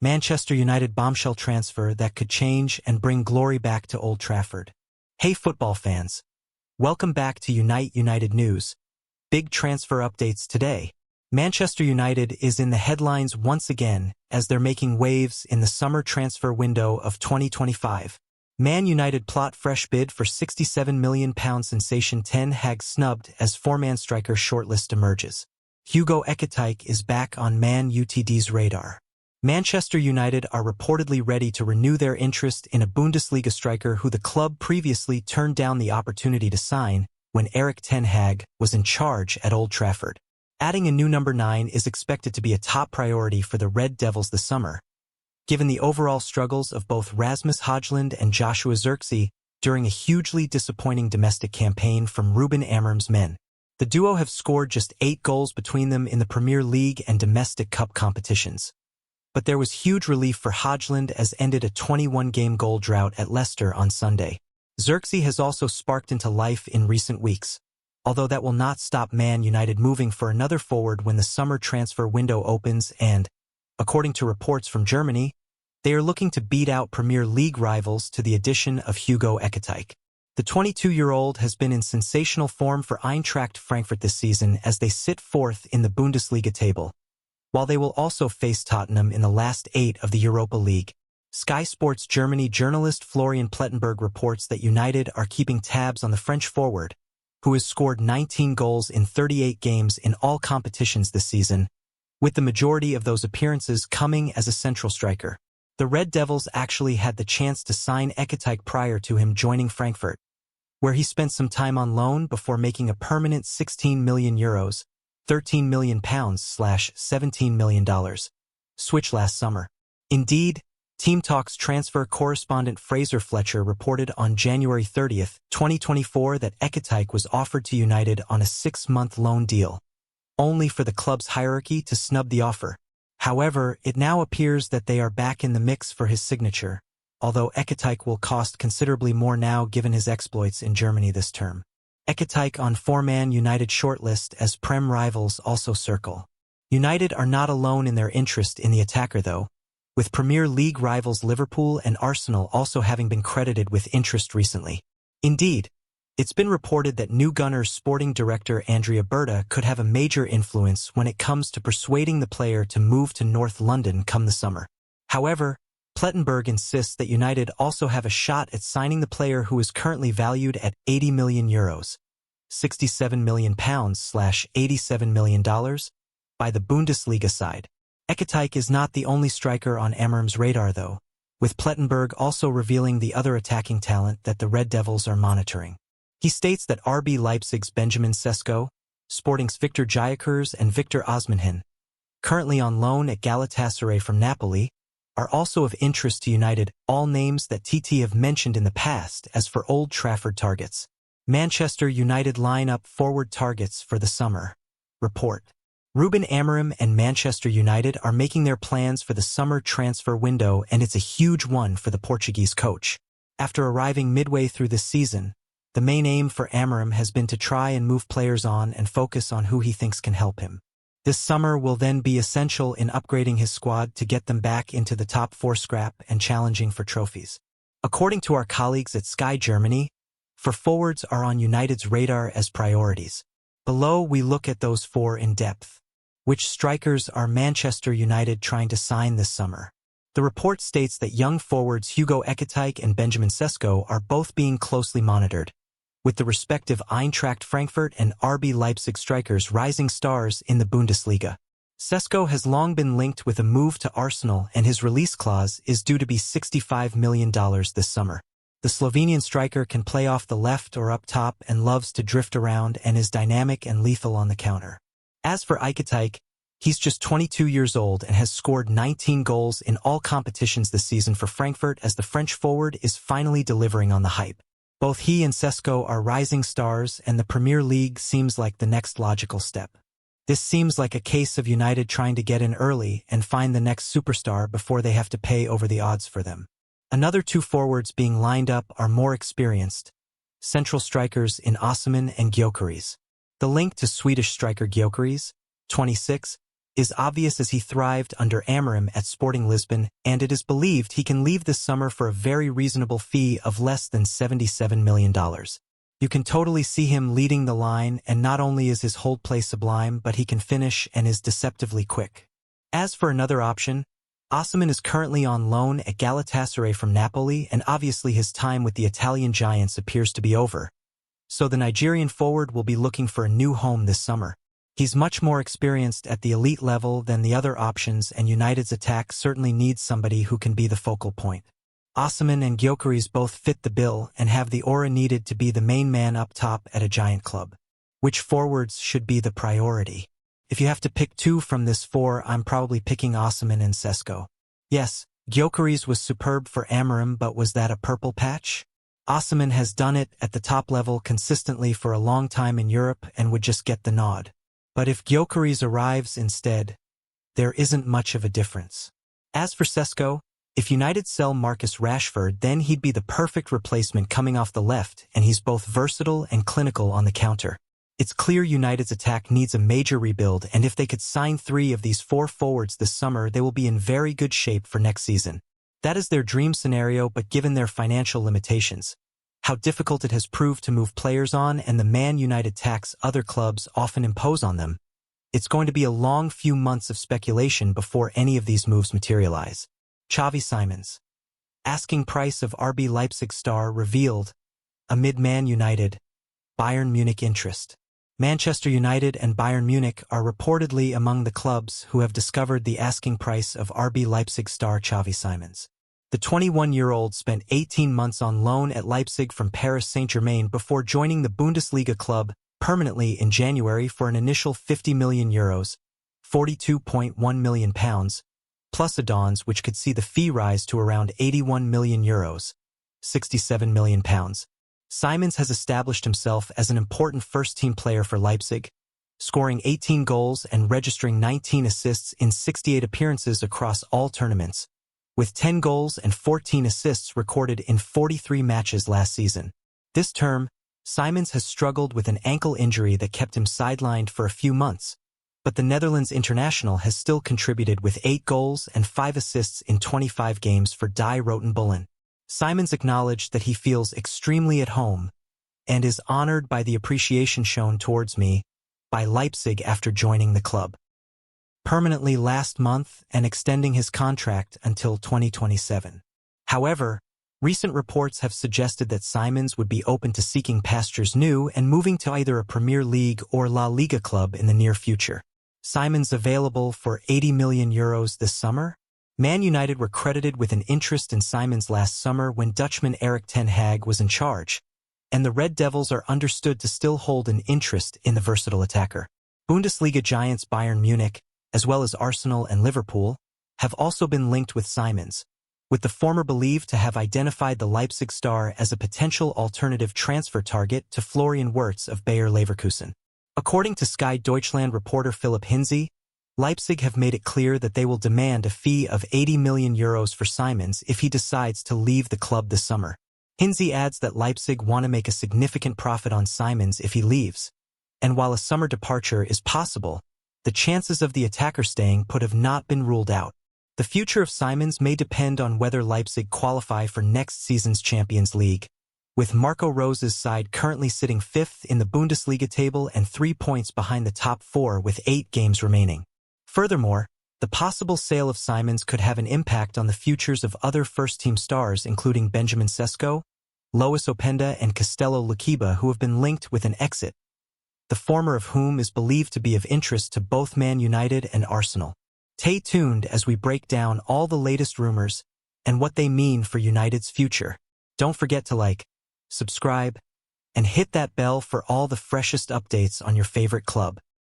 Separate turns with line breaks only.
Manchester United bombshell transfer that could change and bring glory back to Old Trafford. Hey football fans, welcome back to United News. Big transfer updates today. Manchester United is in the headlines once again as they're making waves in the summer transfer window of 2025. Man United plot fresh bid for £67 million sensation Ten Hag snubbed as four-man striker shortlist emerges. Hugo Ekitike is back on Man Utd's radar. Manchester United are reportedly ready to renew their interest in a Bundesliga striker who the club previously turned down the opportunity to sign when Erik ten Hag was in charge at Old Trafford. Adding a new number 9 is expected to be a top priority for the Red Devils this summer, given the overall struggles of both Rasmus Højlund and Joshua Zirkzee during a hugely disappointing domestic campaign from Ruben Amorim's men. The duo have scored just 8 goals between them in the Premier League and domestic cup competitions. But there was huge relief for Højlund as ended a 21-game goal drought at Leicester on Sunday. Zirkzee has also sparked into life in recent weeks, although that will not stop Man United moving for another forward when the summer transfer window opens and, according to reports from Germany, they are looking to beat out Premier League rivals to the addition of Hugo Ekitike. The 22-year-old has been in sensational form for Eintracht Frankfurt this season as they sit fourth in the Bundesliga table, while they will also face Tottenham in the last 8 of the Europa League. Sky Sports Germany journalist Florian Plettenberg reports that United are keeping tabs on the French forward, who has scored 19 goals in 38 games in all competitions this season, with the majority of those appearances coming as a central striker. The Red Devils actually had the chance to sign Ekitike prior to him joining Frankfurt, where he spent some time on loan before making a permanent €16 million, £13 million/ $17 million switch last summer. Indeed, Team Talk's transfer correspondent Fraser Fletcher reported on January 30, 2024 that Ekitike was offered to United on a 6-month loan deal, only for the club's hierarchy to snub the offer. However, it now appears that they are back in the mix for his signature, although Ekitike will cost considerably more now given his exploits in Germany this term. Ekitike on four-man United shortlist as Prem rivals also circle. United are not alone in their interest in the attacker though, with Premier League rivals Liverpool and Arsenal also having been credited with interest recently. Indeed, it's been reported that new Gunners sporting director Andrea Berta could have a major influence when it comes to persuading the player to move to North London come the summer. However, Plettenberg insists that United also have a shot at signing the player who is currently valued at €80 million, £67 million/ $87 million, by the Bundesliga side. Ekitike is not the only striker on Amorim's radar though, with Plettenberg also revealing the other attacking talent that the Red Devils are monitoring. He states that RB Leipzig's Benjamin Sesko, Sporting's Victor Gyökeres and Victor Osimhen, currently on loan at Galatasaray from Napoli, are also of interest to United, all names that TT have mentioned in the past as for Old Trafford targets. Manchester United line up forward targets for the summer. Report. Ruben Amorim and Manchester United are making their plans for the summer transfer window, and it's a huge one for the Portuguese coach. After arriving midway through the season, the main aim for Amorim has been to try and move players on and focus on who he thinks can help him. This summer will then be essential in upgrading his squad to get them back into the top 4 scrap and challenging for trophies. According to our colleagues at Sky Germany, 4 forwards are on United's radar as priorities. Below we look at those 4 in depth. Which strikers are Manchester United trying to sign this summer? The report states that young forwards Hugo Ekitike and Benjamin Sesko are both being closely monitored, with the respective Eintracht Frankfurt and RB Leipzig strikers rising stars in the Bundesliga. Sesko has long been linked with a move to Arsenal, and his release clause is due to be $65 million this summer. The Slovenian striker can play off the left or up top and loves to drift around and is dynamic and lethal on the counter. As for Ekitike, he's just 22 years old and has scored 19 goals in all competitions this season for Frankfurt as the French forward is finally delivering on the hype. Both he and Sesko are rising stars, and the Premier League seems like the next logical step. This seems like a case of United trying to get in early and find the next superstar before they have to pay over the odds for them. Another 2 forwards being lined up are more experienced, central strikers in Osimhen and Gyökeres. The link to Swedish striker Gyökeres, 26, is obvious as he thrived under Amorim at Sporting Lisbon, and it is believed he can leave this summer for a very reasonable fee of less than $77 million. You can totally see him leading the line, and not only is his hold play sublime, but he can finish and is deceptively quick. As for another option, Osimhen is currently on loan at Galatasaray from Napoli, and obviously his time with the Italian giants appears to be over. So the Nigerian forward will be looking for a new home this summer. He's much more experienced at the elite level than the other options, and United's attack certainly needs somebody who can be the focal point. Osimhen and Gyökeres both fit the bill and have the aura needed to be the main man up top at a giant club. Which forwards should be the priority? If you have to pick two from this four, I'm probably picking Osimhen and Sesko. Yes, Gyökeres was superb for Amorim, but was that a purple patch? Osimhen has done it at the top level consistently for a long time in Europe and would just get the nod. But if Gyökeres arrives instead, there isn't much of a difference. As for Sesko, if United sell Marcus Rashford, then he'd be the perfect replacement coming off the left, and he's both versatile and clinical on the counter. It's clear United's attack needs a major rebuild, and if they could sign 3 of these 4 forwards this summer, they will be in very good shape for next season. That is their dream scenario, but given their financial limitations, how difficult it has proved to move players on, and the Man United tax other clubs often impose on them, it's going to be a long few months of speculation before any of these moves materialize. Xavi Simons. Asking price of RB Leipzig star revealed amid Man United, Bayern Munich interest. Manchester United and Bayern Munich are reportedly among the clubs who have discovered the asking price of RB Leipzig star Xavi Simons. The 21-year-old spent 18 months on loan at Leipzig from Paris Saint-Germain before joining the Bundesliga club permanently in January for an initial €50 million, £42.1 million, plus add-ons which could see the fee rise to around €81 million, £67 million. Simons has established himself as an important first-team player for Leipzig, scoring 18 goals and registering 19 assists in 68 appearances across all tournaments, with 10 goals and 14 assists recorded in 43 matches last season. This term, Simons has struggled with an ankle injury that kept him sidelined for a few months, but the Netherlands international has still contributed with 8 goals and 5 assists in 25 games for Die Roten Bullen. Simons acknowledged that he feels extremely at home and is honored by the appreciation shown towards me by Leipzig after joining the club permanently last month and extending his contract until 2027. However, recent reports have suggested that Simons would be open to seeking pastures new and moving to either a Premier League or La Liga club in the near future. Simons available for €80 million this summer? Man United were credited with an interest in Simons last summer when Dutchman Erik ten Hag was in charge, and the Red Devils are understood to still hold an interest in the versatile attacker. Bundesliga giants Bayern Munich, as well as Arsenal and Liverpool, have also been linked with Simons, with the former believed to have identified the Leipzig star as a potential alternative transfer target to Florian Wirtz of Bayer Leverkusen. According to Sky Deutschland reporter Philipp Hinze, Leipzig have made it clear that they will demand a fee of €80 million for Simons if he decides to leave the club this summer. Hinze adds that Leipzig want to make a significant profit on Simons if he leaves, and while a summer departure is possible, the chances of the attacker staying put have not been ruled out. The future of Simons may depend on whether Leipzig qualify for next season's Champions League, with Marco Rose's side currently sitting 5th in the Bundesliga table and 3 points behind the top 4 with 8 games remaining. Furthermore, the possible sale of Simons could have an impact on the futures of other first-team stars including Benjamin Sesko, Lois Openda and Castello Luquiba, who have been linked with an exit, the former of whom is believed to be of interest to both Man United and Arsenal. Stay tuned as we break down all the latest rumors and what they mean for United's future. Don't forget to like, subscribe, and hit that bell for all the freshest updates on your favorite club.